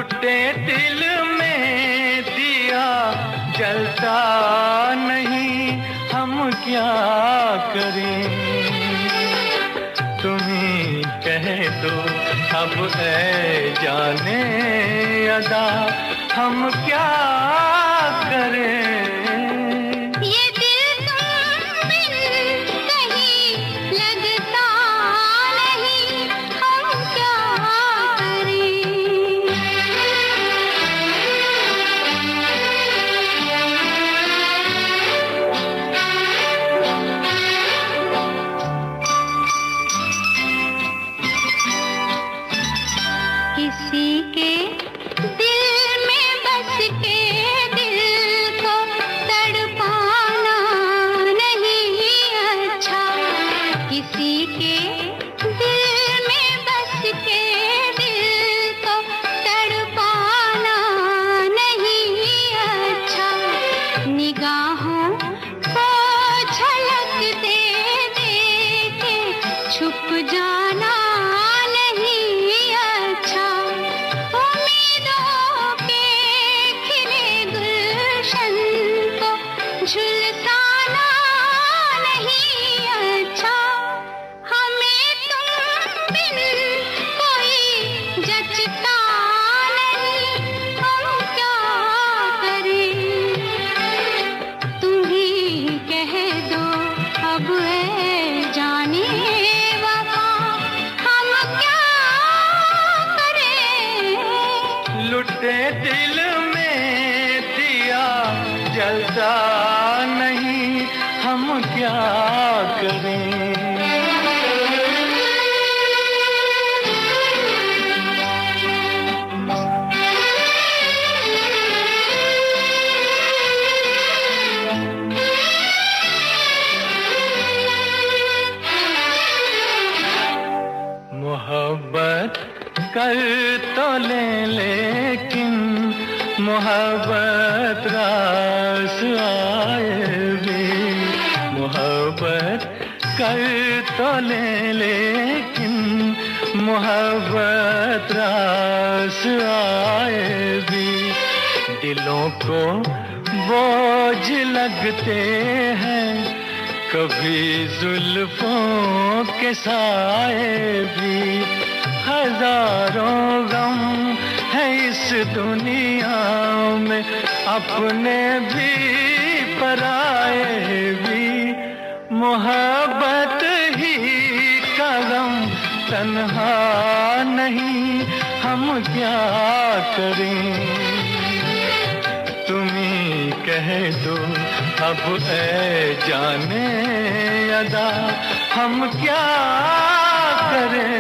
लुटे दिल में दिया जलता नहीं, हम क्या करें। तुम्ही कह दो अब ऐ जाने अदा, हम क्या करें। दिल में दिया जलता नहीं, हम क्या करें। मोहब्बत कर तो लेकिन मोहब्बत रास आए भी। मोहब्बत कर तो लेकिन मोहब्बत रास आए भी। दिलों को बोझ लगते हैं कभी जुल्फों के साए भी। हजारों गम है इस दुनिया में, अपने भी पराए भी। मोहब्बत ही का गम तन्हा नहीं, हम क्या करें। तुम्ही कह दो अब ऐ जाने अदा, हम क्या करें।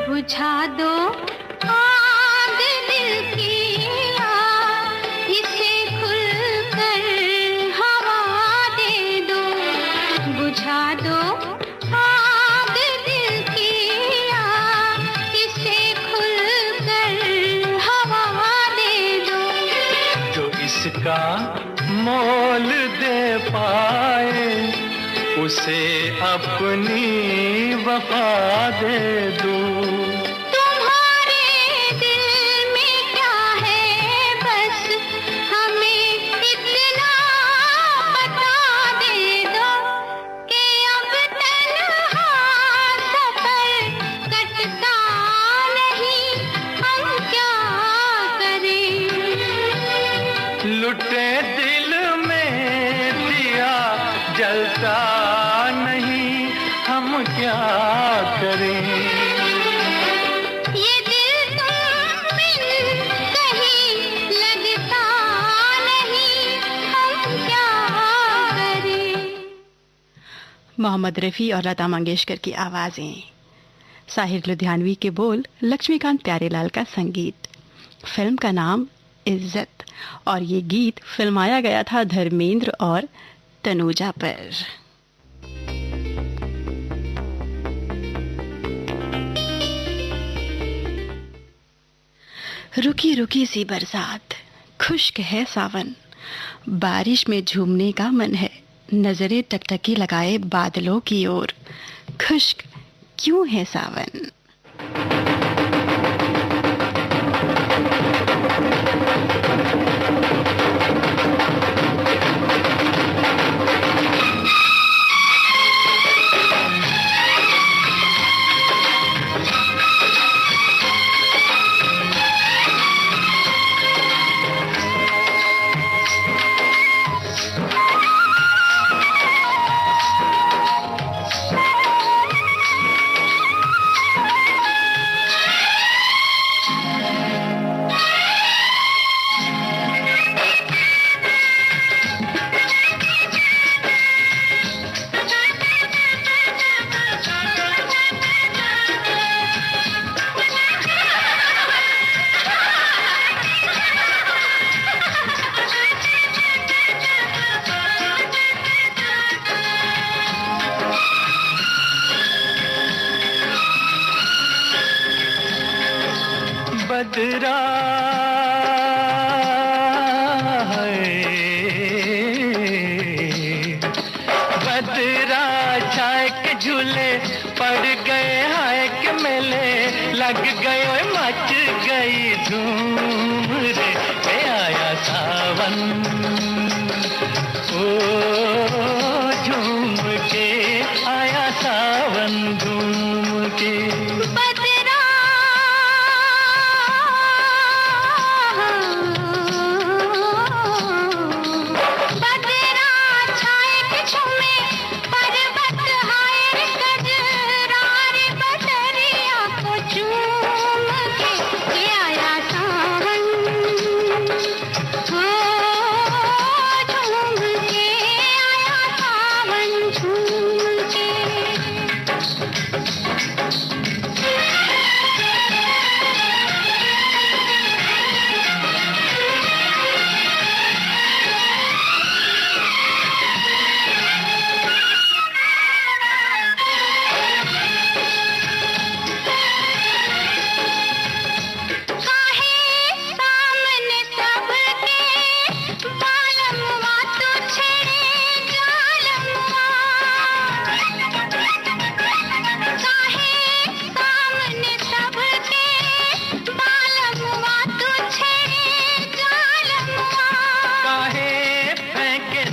बुझा दो आग दिल की, इसे खुलकर हवा दे दो। बुझा दो आग दिल की, इसे खुलकर हवा दे दो। जो इसका मोल दे पाए उसे अपनी वफा दे दो। लुटे दिल में दिया जलता नहीं, हम क्या करें। ये दिल तुम बिन कहीं लगता नहीं, हम क्या करें। मोहम्मद रफ़ी और लता मंगेशकर की आवाजें, साहिर लुधियानवी के बोल, लक्ष्मीकांत प्यारेलाल का संगीत। फिल्म का नाम इज्जत और ये गीत फिल्माया गया था धर्मेंद्र और तनुजा पर। रुकी रुकी सी बरसात, खुश्क है सावन, बारिश में झूमने का मन है, नजरें टकटकी लगाए बादलों की ओर, खुश्क क्यों है सावन। बदरा बदरा छाए के झूले पड़ गए, हाय के मेले लग गए, मच गई धूम रे, आया सावन ओ झूम के आया सावन झूम के।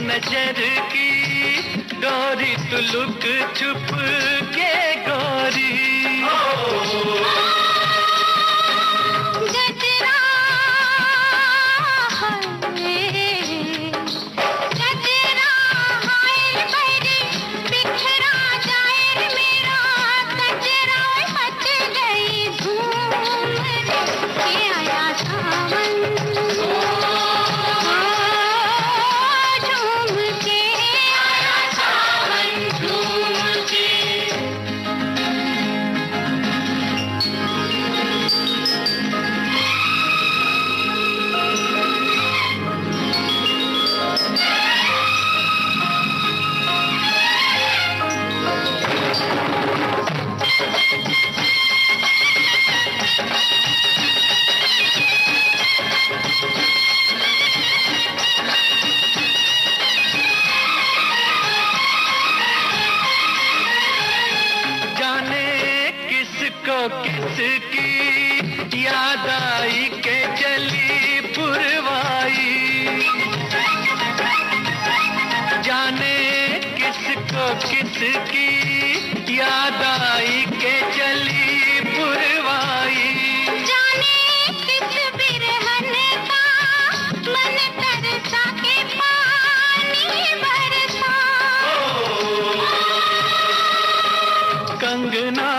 नजर की डोरी तू लुक छुप के गोरी, गजरा गजरा हाय भरी बिखरा जाए मेरा गजरा, मच गई धूम रे, आया सावन किसकी याद आई के चली पुरवाई, जाने किसको किसकी याद आई के चली पुरवाई, जाने किस बिरहन का मन तरसा के पानी बरसा, कंगना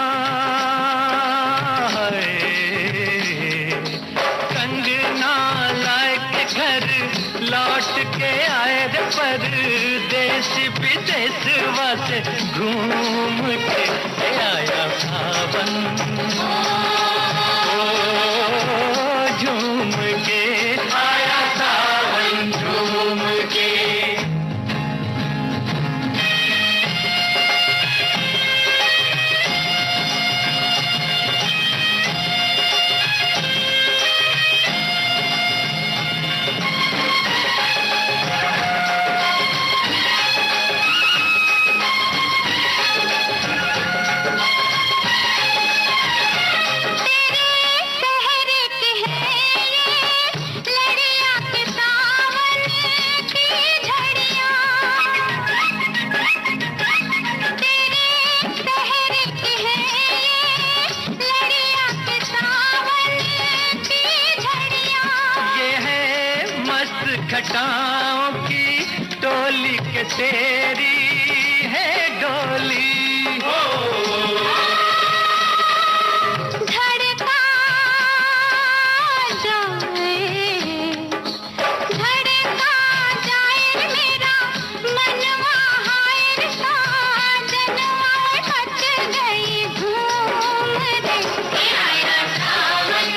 लौट के आए रे परदेश विदेशवा से घूम के आया सावन झूम के आया सावन झूम के। के तेरी है डोली। धड़का जाए मेरा मनवा, हाय साजनवा मच गई धूम रे। आया सावन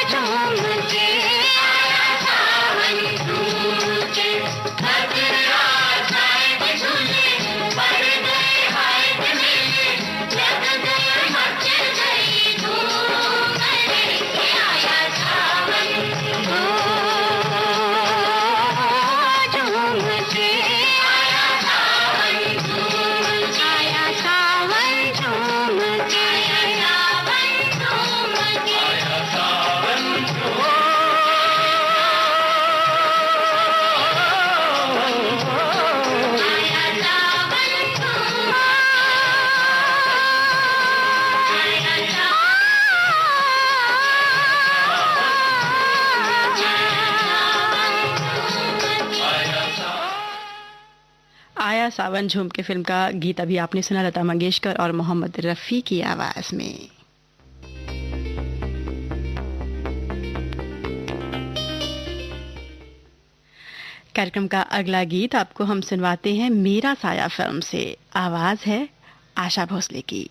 झूम के, आया सावन झूम के, भद्रा साइड झूले पड़ गए हाय मेले, लग गए मच गई धूम रे। आया सावन झूम के, आया सावन झूम के, आया सावन झूम के, आया सावन झूम के, आया सावन आया सावन आया सावन झूम के फिल्म का गीत अभी आपने सुना, लता मंगेशकर और मोहम्मद रफ़ी की आवाज में। कार्यक्रम का अगला गीत आपको हम सुनवाते हैं मेरा साया फिल्म से। आवाज है आशा भोसले की,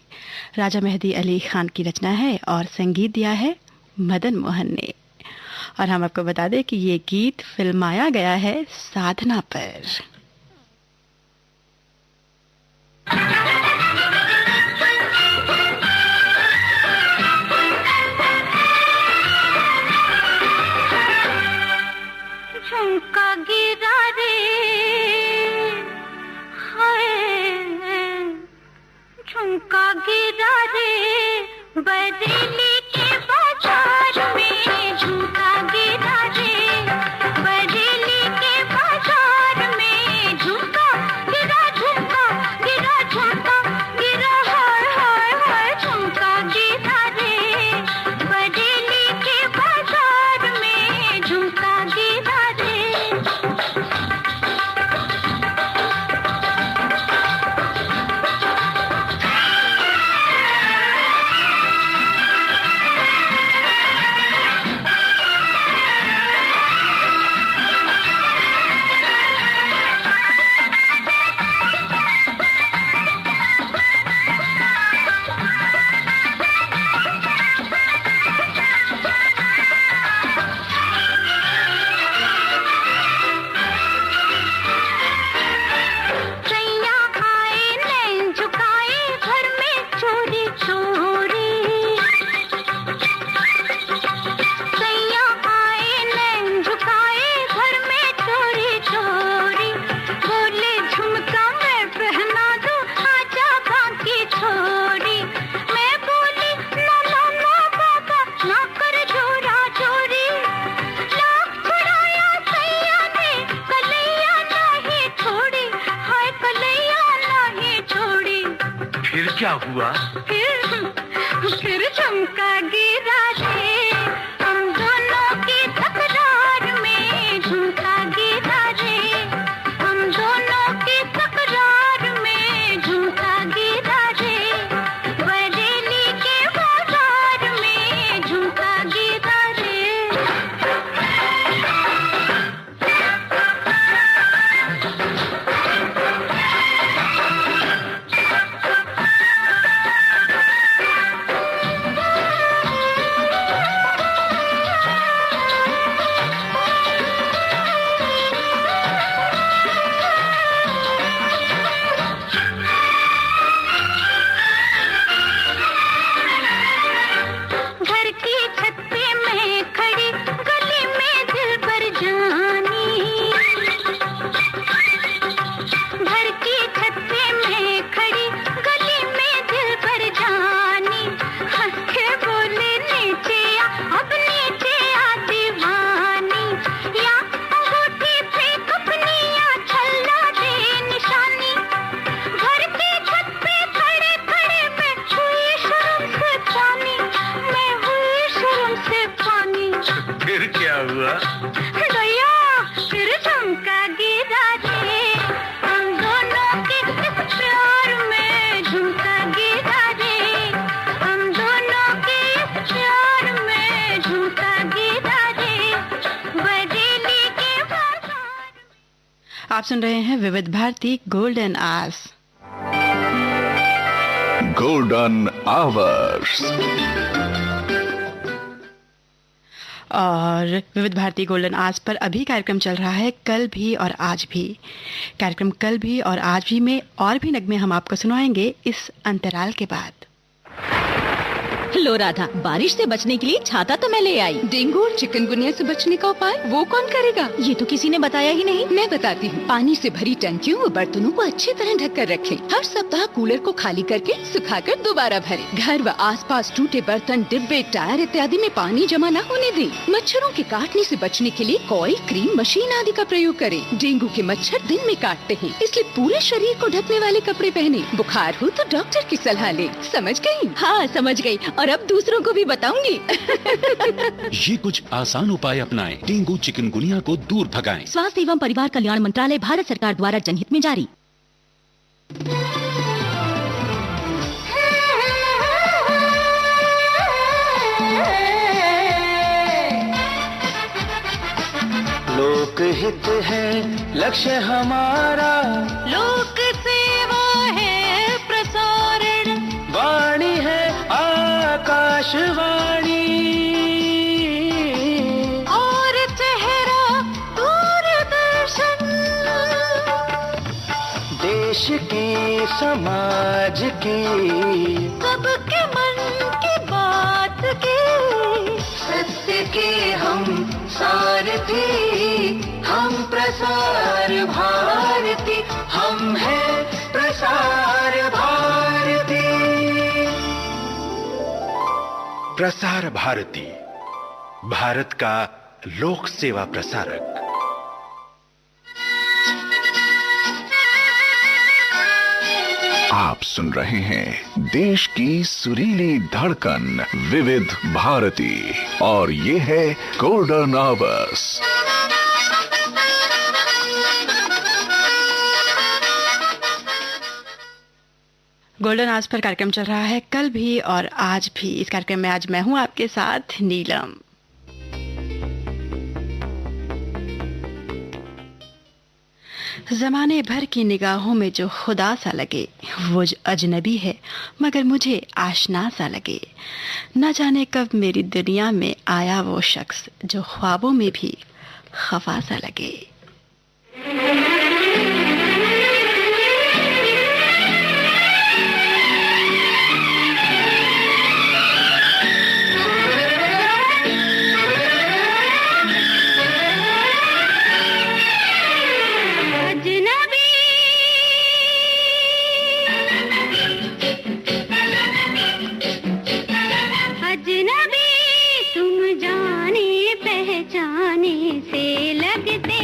राजा मेहदी अली खान की रचना है और संगीत दिया है मदन मोहन ने। और हम आपको बता दें कि ये गीत फिल्माया गया है साधना पर। झुमका गिरा रे, हाय झुमका गिरा रे, बरेली के बाजार में झुमका गिरा रे, बरेली के बाजार में झुमका गिरा, झुमका गिरा, झुमका गिरा, हाय हाय हाय झुमका गिरा रे, बरेली के बाजार में झुमका गिरा रे। सैया आए नैन झुकाए घर में चोरी चोरी, सैया आए नैन झुकाए घर में चोरी चोरी, बोले झुमका मैं पहना दूं आजा बाकी छोरी, मैं बोली ना ना ना बाबा ना कर जोरा जोरी, लाख छुड़ाया सैया ने कलैया नहीं छोड़ी, हाय कलैया नहीं छोड़ी। फिर क्या हुआ? फिर झुमका गिरा रे, हम दोनों की तकरार में झुमका गिरा रे, हम दोनों की तकरार में झुमका गिरा रे, बरेली के बाजार में झुमका गिरा रे। आप सुन रहे हैं Vividh Bharati golden hours. Golden hours और Vividh Bharati golden hours per अभी कार्यक्रम चल रहा है कल भी और आज भी। कार्यक्रम कल भी और आज भी में और भी नगमे हम आपको सुनाएंगे इस अंतराल के बाद। लो राधा, बारिश से बचने के लिए छाता तो मैं ले आई। डेंगू और चिकनगुनिया से बचने का उपाय वो कौन करेगा? ये तो किसी ने बताया ही नहीं। मैं बताती हूँ। पानी से भरी टंकियों व बर्तनों को अच्छी तरह ढक कर रखें। हर सप्ताह कूलर को खाली करके सुखाकर दोबारा भरें। घर व आसपास टूटे बर्तन, डिब्बे, टायर इत्यादि में पानी जमा न होने दें। मच्छरों के काटने से बचने के लिए कॉइल, क्रीम, मशीन आदि का प्रयोग करें। डेंगू के मच्छर दिन में काटते हैं, इसलिए पूरे शरीर को ढकने वाले कपड़े पहने। बुखार हो तो डॉक्टर की सलाह ले। समझ गयी? हाँ समझ गई, और अब दूसरों को भी बताऊंगी। ये कुछ आसान उपाय अपनाएं, डेंगू चिकनगुनिया को दूर भगाएं। स्वास्थ्य एवं परिवार कल्याण मंत्रालय, भारत सरकार द्वारा जनहित में जारी। लोकहित है लक्ष्य हमारा, लोक सेवा है प्रसारण, वाणी है आकाशवाणी, और चेहरा दूरदर्शन। देश की समाज की सबके मन की बात की, सत्य के हम सारथी, हम प्रसार भारती, हम हैं प्रसार भारती। प्रसार भारती, भारत का लोक सेवा प्रसारक। आप सुन रहे हैं देश की सुरीली धड़कन विविध भारती और ये है golden hours. Golden hours per कार्यक्रम चल रहा है कल भी और आज भी। इस कार्यक्रम में आज मैं हूं आपके साथ नीलम। जमाने भर की निगाहों में जो खुदा सा लगे, वो अजनबी है मगर मुझे आशना सा लगे। न जाने कब मेरी दुनिया में आया वो शख्स जो ख्वाबों में भी खफा सा लगे। अजनबी तुम जाने पहचाने से लगते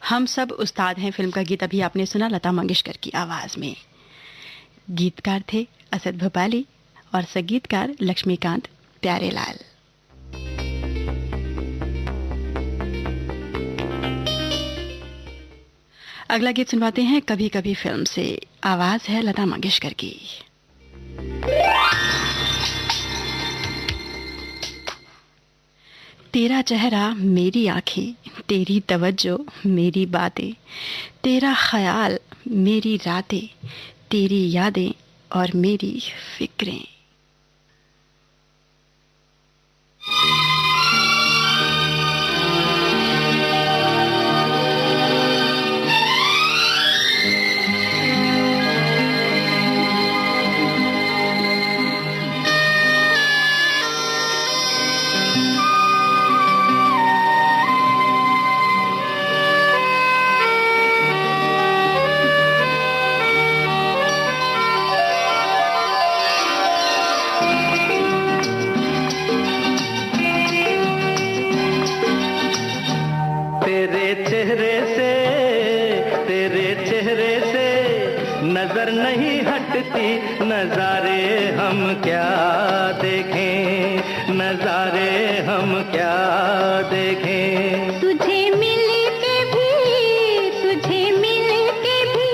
हम सब उस्ताद हैं फिल्म का गीत अभी आपने सुना लता मंगेशकर की आवाज में। गीतकार थे असद भोपाली और संगीतकार लक्ष्मीकांत प्यारेलाल। अगला गीत सुनवाते हैं कभी कभी फिल्म से। आवाज है लता मंगेशकर की। तेरा चेहरा मेरी आंखें, तेरी तवज्जो मेरी बातें, तेरा ख्याल मेरी रातें, तेरी यादें और मेरी फिक्रें। नजर नहीं हटती नजारे हम क्या देखें, नजारे हम क्या देखें। तुझे मिल के भी, तुझे मिल के भी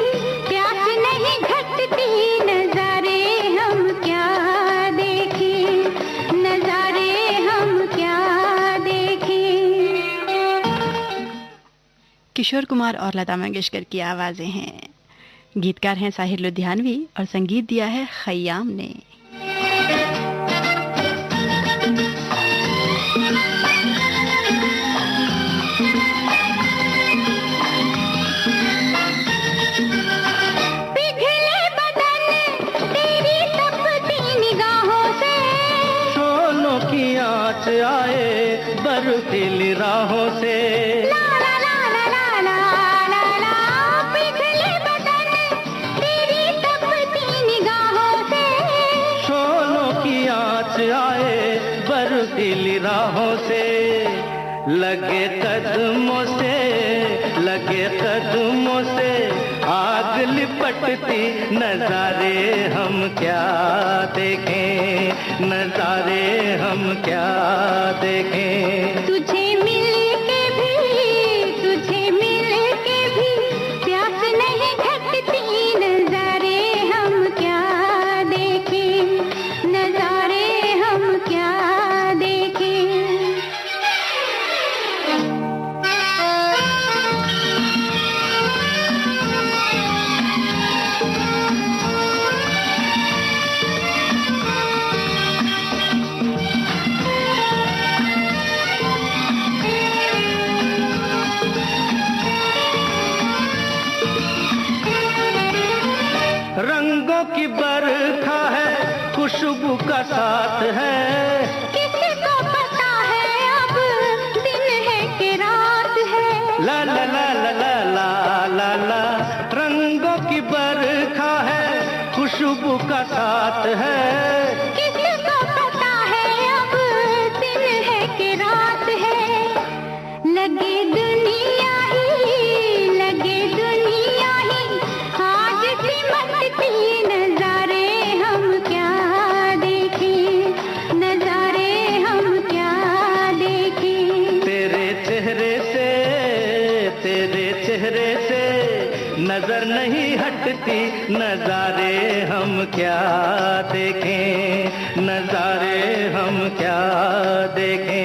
प्यास नहीं घटती नजारे हम क्या देखें, नजारे हम क्या देखें। किशोर कुमार और लता मंगेशकर की आवाजें हैं। गीतकार हैं साहिर लुधियानवी और संगीत दिया है खयाम ने। पिघले बदन तेरी तपती निगाहों से, शोलों की आँच आए बर्फीली राहों से। बर्फीली राहों से लगे कदमों से, लगे कदमों से आग लिपटती नजारे हम क्या देखें, नजारे हम क्या देखें। तुझे मिल के भी, तुझे मिल के भी प्यास नहीं घटती नजारे हम क्या देखें, नजारे हम क्या देखें। रंगों की बरखा है, खुशबू का साथ है, किसको पता है अब दिन है कि रात है। ला ला ला ला ला ला ला ला। रंगों की बरखा है, खुशबू का साथ है, किसको पता है अब दिन है कि रात है। लगे दुनिया ही, लगे दुनिया ही आज सिमटती नजारे हम क्या देखें, नजारे हम क्या देखें। तेरे चेहरे से, तेरे चेहरे से नजर नहीं हटती नजारे हम क्या देखें, नजारे हम क्या देखें।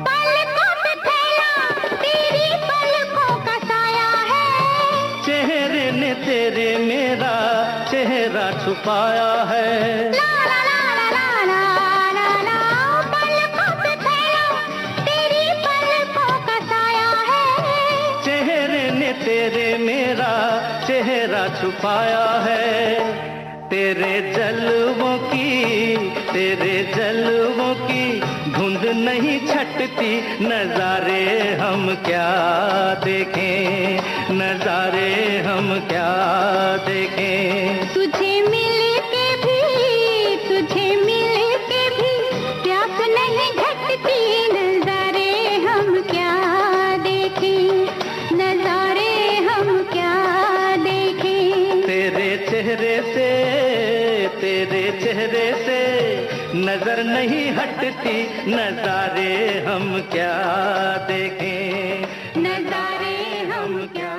पलकों पे फैला तेरी पलकों का साया है, चेहरे ने तेरे मेरा चेहरा छुपाया है। ला ला ला ला ला ला ला। पलकों पे फैला तेरी पलकों का साया है, चेहरे ने तेरे मेरा चेहरा छुपाया है। तेरे जलवों की, तेरे जलवों की धुंध नहीं छटती, नजारे हम क्या देखें, नजारे हम क्या देखें। तुझे मिल के भी प्यास नहीं घटती, नजारे हम क्या देखें, नजारे हम क्या देखें। तेरे चेहरे से नजर नहीं हटती, नजारे हम क्या देखें, नजारे हम क्या।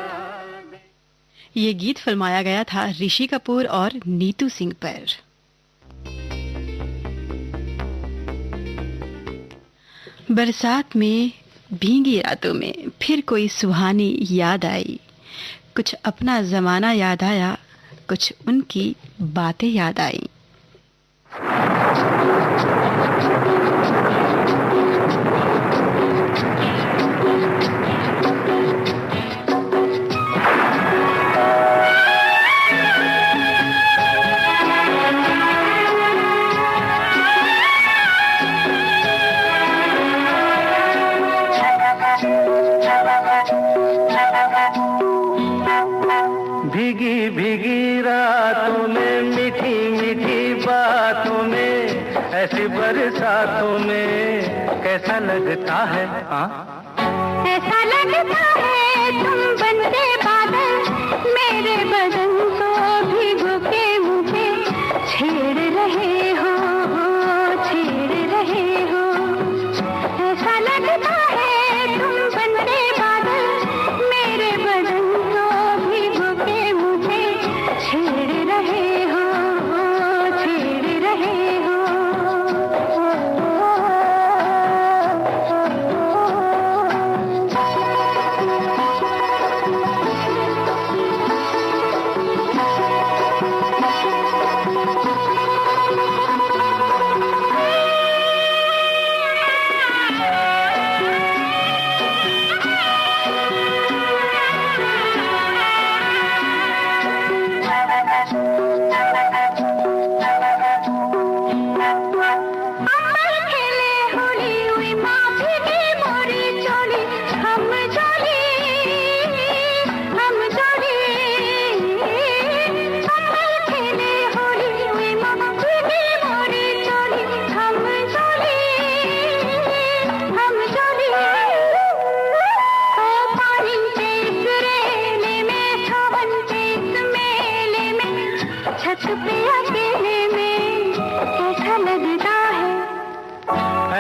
ये गीत फिल्माया गया था ऋषि कपूर और नीतू सिंह पर। बरसात में भीगी रातों में फिर कोई सुहानी याद आई, कुछ अपना जमाना याद आया, कुछ उनकी बातें याद आई। भीगी भीगी रातों में, मीठी मीठी बातों में, ऐसी बरसातों में कैसा लगता है, ऐसा लगता है तुम बनते बादल, मेरे बदन को भिगो के मुझे छेड़ रहे हो, छेड़ रहे हो। ऐसा लगता है तुम बनते बादल, मेरे बदन को भिगो के मुझे छेड़ रहे हो, छेड़ रहे हो।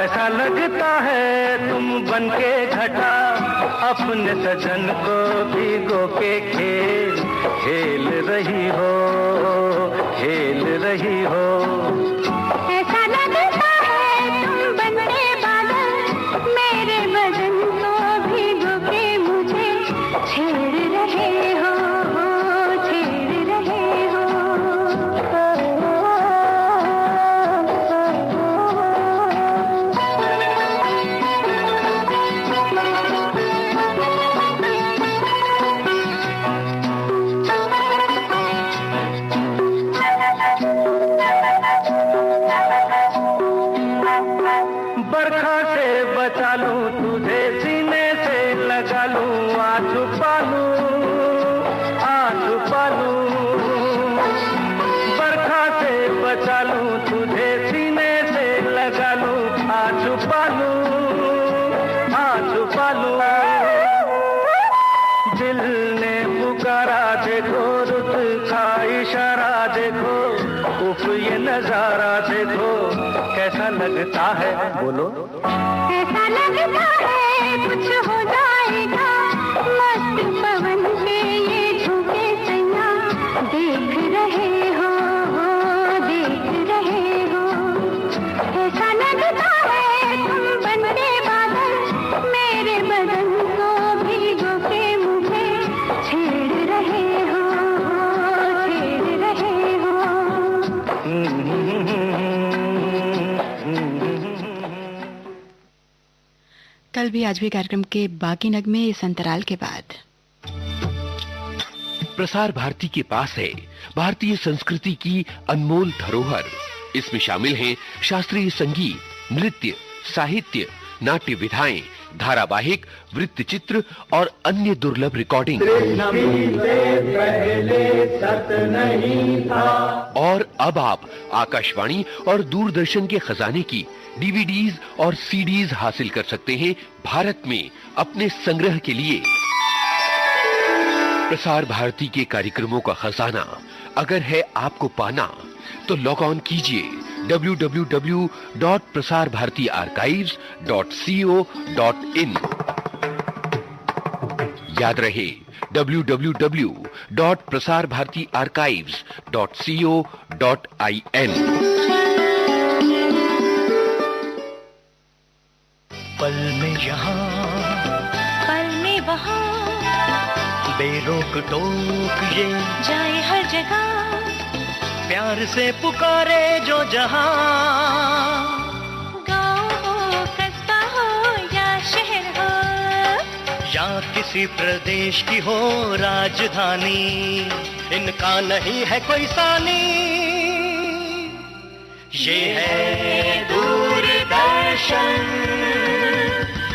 ऐसा लगता है तुम बनके घटा, अपने सजन को भिगो के खेल रही हो, खेल रही हो। ऐसा लगता है तुम बनके बादल, मेरे बदन को भिगो के मुझे छेड़ रहे हो, छेड़ रहे हो। बरखा से बचा लूं तुझे, सीने से लगा लूं, आ छुपा लूं, आ छुपा लूं। बरखा से बचा लूं तुझे, सीने से लगा लूं, आ छुपा लूं, आ छुपा लूं। दिल ने पुकारा देखो, रुत का इशारा देखो, उफ ये नजारा देखो, कैसा लगता है बोलो। ऐसा लगता है कुछ हो जाएगा, मस्त पवन के ये झोंके सैया देख रहे हो, देख रहे हो। ऐसा लगता है तुम बनके बादल, मेरे बदन को भिगो के मुझे छेड़ रहे हो, छेड़ रहे हो। कल भी आज भी कार्यक्रम के बाकी नगमे इस अंतराल के बाद। प्रसार भारती के पास है भारतीय संस्कृति की अनमोल धरोहर इसमें शामिल हैं शास्त्रीय संगीत, नृत्य, साहित्य, नाट्य विधाएं, धारावाहिक, वृत्तचित्र और अन्य दुर्लभ रिकॉर्डिंग। और अब आप आकाशवाणी और दूरदर्शन के खजाने की डीवीडीज और सीडीज हासिल कर सकते हैं भारत में अपने संग्रह के लिए। प्रसार भारती के कार्यक्रमों का खजाना अगर है आपको पाना, तो लॉग ऑन कीजिए www.prasarbhartiarchives.co.in। याद रहे www.prasarbhartiarchives.co.in। पल में यहाँ, पल में वहाँ, बेरोक टोक ये जाए हर जगह, प्यार से पुकारे जो जहां। गाँव हो, कस्बा हो या शहर हो, या किसी प्रदेश की हो राजधानी, इनका नहीं है कोई सानी। ये है दूरदर्शन,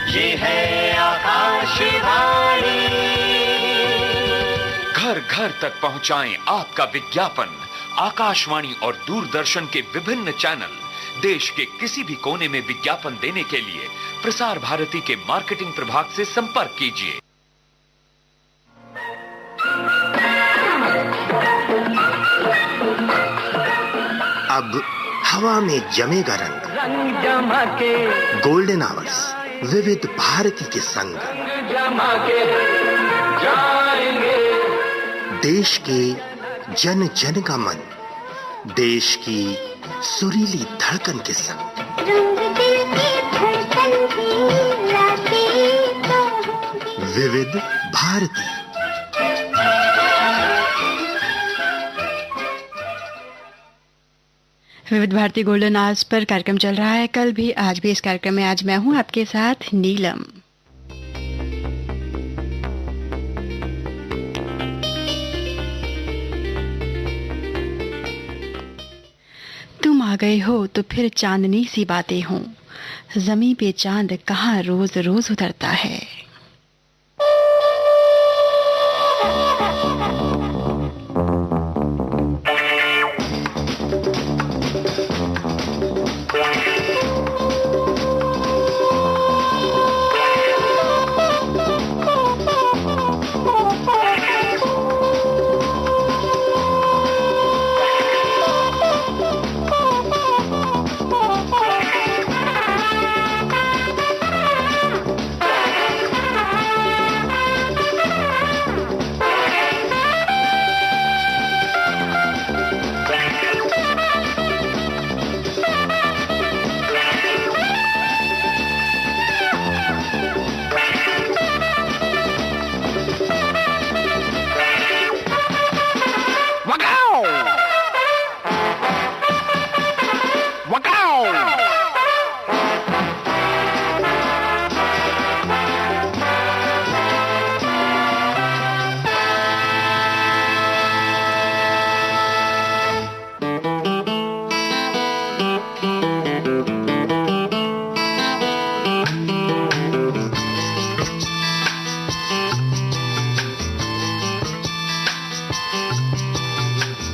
ये है आकाशवाणी। घर घर तक पहुंचाएं आपका विज्ञापन। आकाशवाणी और दूरदर्शन के विभिन्न चैनल देश के किसी भी कोने में विज्ञापन देने के लिए प्रसार भारती के मार्केटिंग प्रभाग से संपर्क कीजिए। अब हवा में जमेगा रंग, रंग जमा के गोल्डन आवर्स विविध भारती के संग जमा के जाएंगे। देश के जन जन का मन, देश की सुरीली धड़कन के संग। रंग दिल की धड़कन की रातें तो विविध भारती। विविध भारती गोल्डन आवर्स पर कार्यक्रम चल रहा है। कल भी, आज भी इस कार्यक्रम में आज मैं हूं आपके साथ नीलम। तुम आ गए हो तो फिर चांदनी सी बातें हों, जमीन पे चांद कहाँ रोज रोज उतरता है।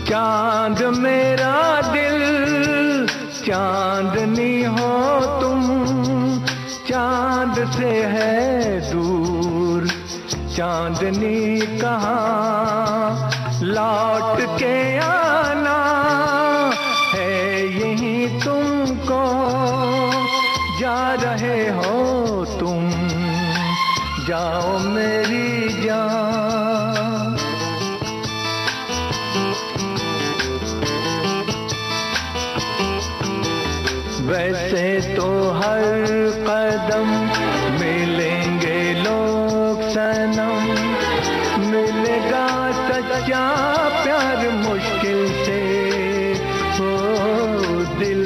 चांद मेरा दिल, चांदनी हो तुम, चांद से है दूर चांदनी कहाँ लौट के आना है यहीं तुमको, जा रहे हो तुम, जाओ मेरी जान। वैसे तो हर कदम मिलेंगे लोग सनम, मिलेगा सच्चा प्यार मुश्किल से, हो दिल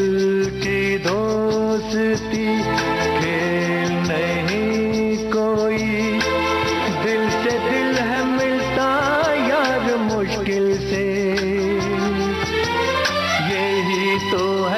की दोस्ती खेल नहीं कोई, दिल से दिल है मिलता यार मुश्किल से, यही तो है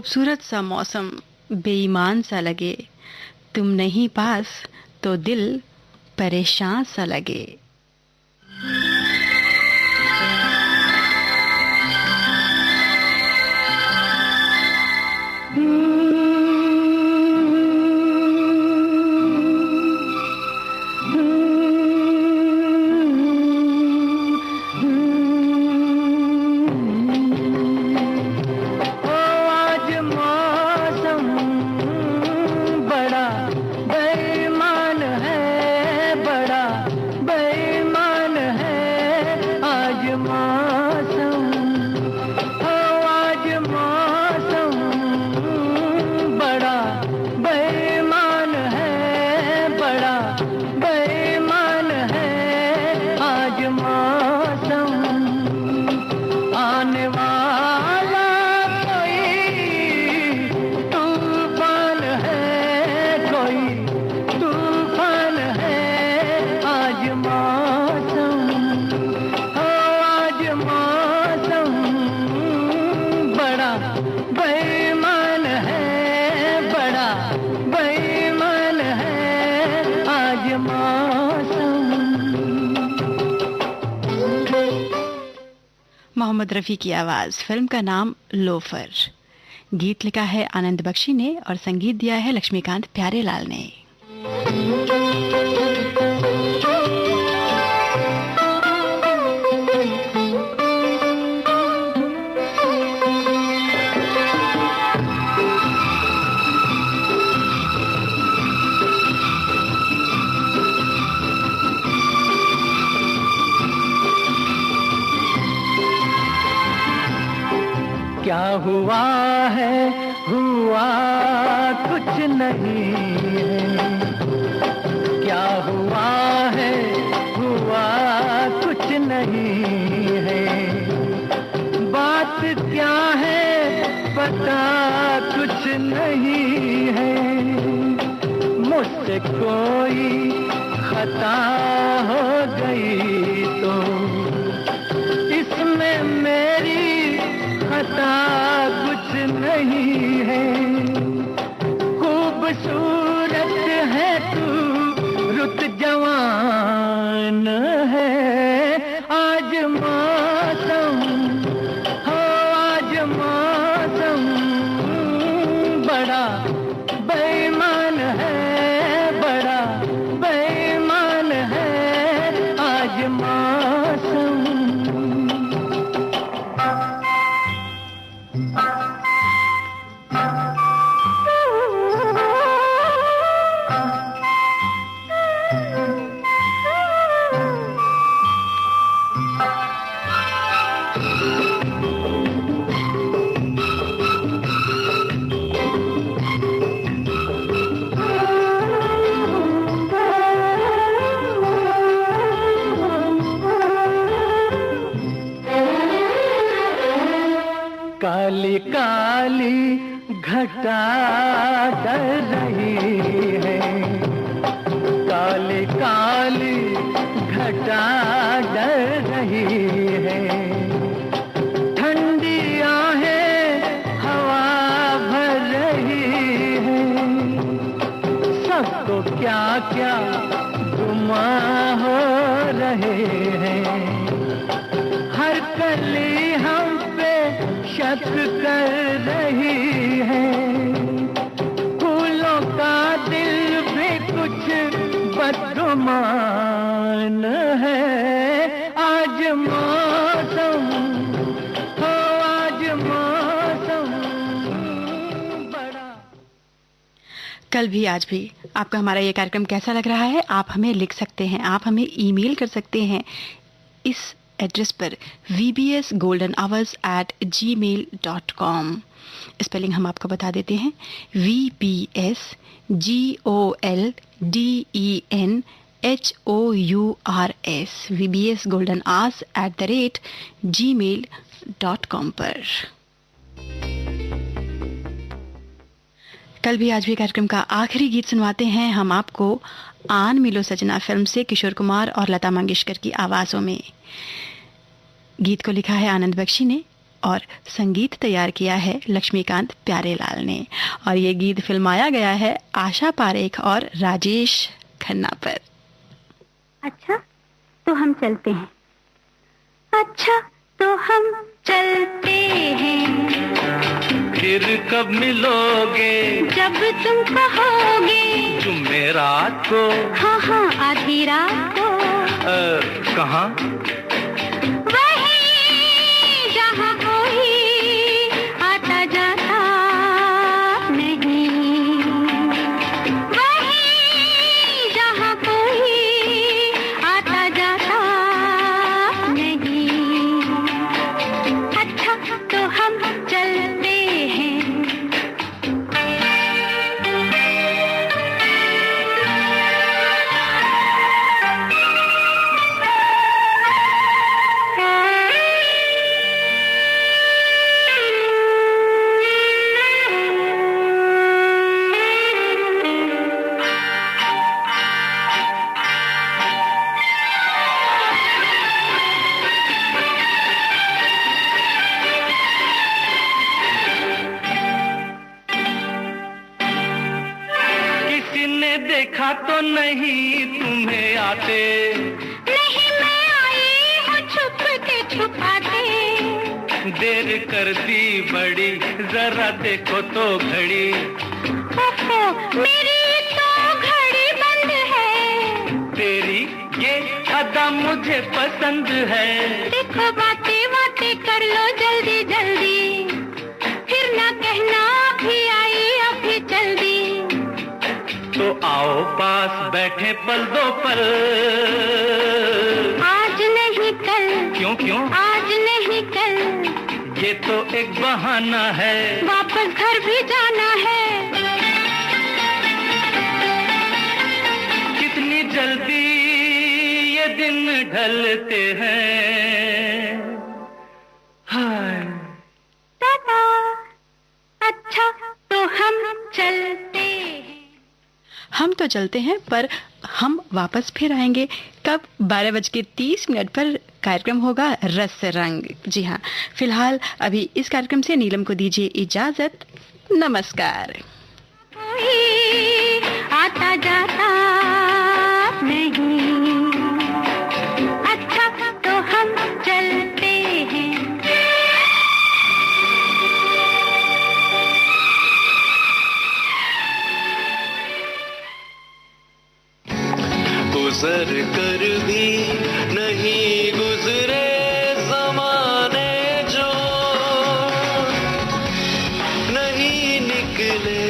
खूबसूरत सा मौसम बेईमान सा लगे, तुम नहीं पास तो दिल परेशान सा लगे। मोहम्मद रफ़ी की आवाज़। फिल्म का नाम लोफर। गीत लिखा है आनंद बख्शी ने और संगीत दिया है लक्ष्मीकांत प्यारेलाल ने। क्या हुआ है, हुआ कुछ नहीं है। क्या हुआ है, हुआ कुछ नहीं है। बात क्या है पता कुछ नहीं है। मुझसे कोई खता हो गई तो इसमें मेरी खता कुछ नहीं है। खूबसूरत है तू, रुत जवान है। आज मौसम हो, आज मौसम बड़ा बेईमान है, बड़ा बेईमान है। आज मौसम काली काली घटा डर रही है। काली काली घटा डर रही है। ठंडी आहें हवा भर रही है। सबको क्या क्या गुमा हो रहे हैं। हर कली हम पे शक कर रही है। फूलों का दिल भी कुछ बदगुमान है। आज मौसम हो, आज मौसम बड़ा। कल भी आज भी आपको हमारा ये कार्यक्रम कैसा लग रहा है, आप हमें लिख सकते हैं, आप हमें ईमेल कर सकते हैं इस एड्रेस पर vbsgoldenhours@gmail.com। स्पेलिंग हम आपको बता देते हैं, VBSGOLDENHOURS, vbsgoldenhours@gmail.com पर। कल भी आज भी कार्यक्रम का आखिरी गीत सुनवाते हैं हम आपको आन मिलो सजना फिल्म से किशोर कुमार और लता मंगेशकर की आवाज़ों में। गीत को लिखा है आनंद बख्शी ने और संगीत तैयार किया है लक्ष्मीकांत प्यारेलाल ने। और ये गीत फिल्माया गया है आशा पारेख और राजेश खन्ना पर। अच्छा तो हम चलते हैं, अच्छा तो हम चलते हैं, फिर कब मिलोगे? जब तुम कहोगे। जुमेरात को? हाँ हाँ आधी रात को। कहाँ? वहीं जहाँ कोई आता जाता नहीं, वहीं जहाँ कोई आता जाता नहीं। अच्छा तो हम चलते हैं, देखा तो नहीं तुम्हें आते? नहीं मैं आई हूँ छुप के छुपाते। देर कर दी बड़ी, जरा देखो तो घड़ी। ओहो मेरी तो घड़ी बंद है। तेरी ये अदा मुझे पसंद है। देखो बातें बातें कर लो जल्दी जल्दी, फिर ना कहना अभी आई अभी चल दी। तो आओ पास बैठे पल दो पल। आज नहीं कल। क्यों क्यों? आज नहीं कल। ये तो एक बहाना है, वापस घर भी जाना है। कितनी जल्दी ये दिन ढलते हैं। हाय टाटा। अच्छा तो हम चलते हैं। हम तो चलते हैं पर हम वापस फिर आएंगे कब? 12:30 पर कार्यक्रम होगा रस रंग। जी हाँ, फिलहाल अभी इस कार्यक्रम से नीलम को दीजिए इजाजत। नमस्कार। कोई आता जाता नहीं, अच्छा तो हम चलते हैं। गुजर कर भी नहीं गुजरे ज़माने जो, नहीं निकले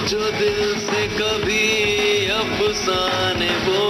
जो दिल से कभी अफसाने वो।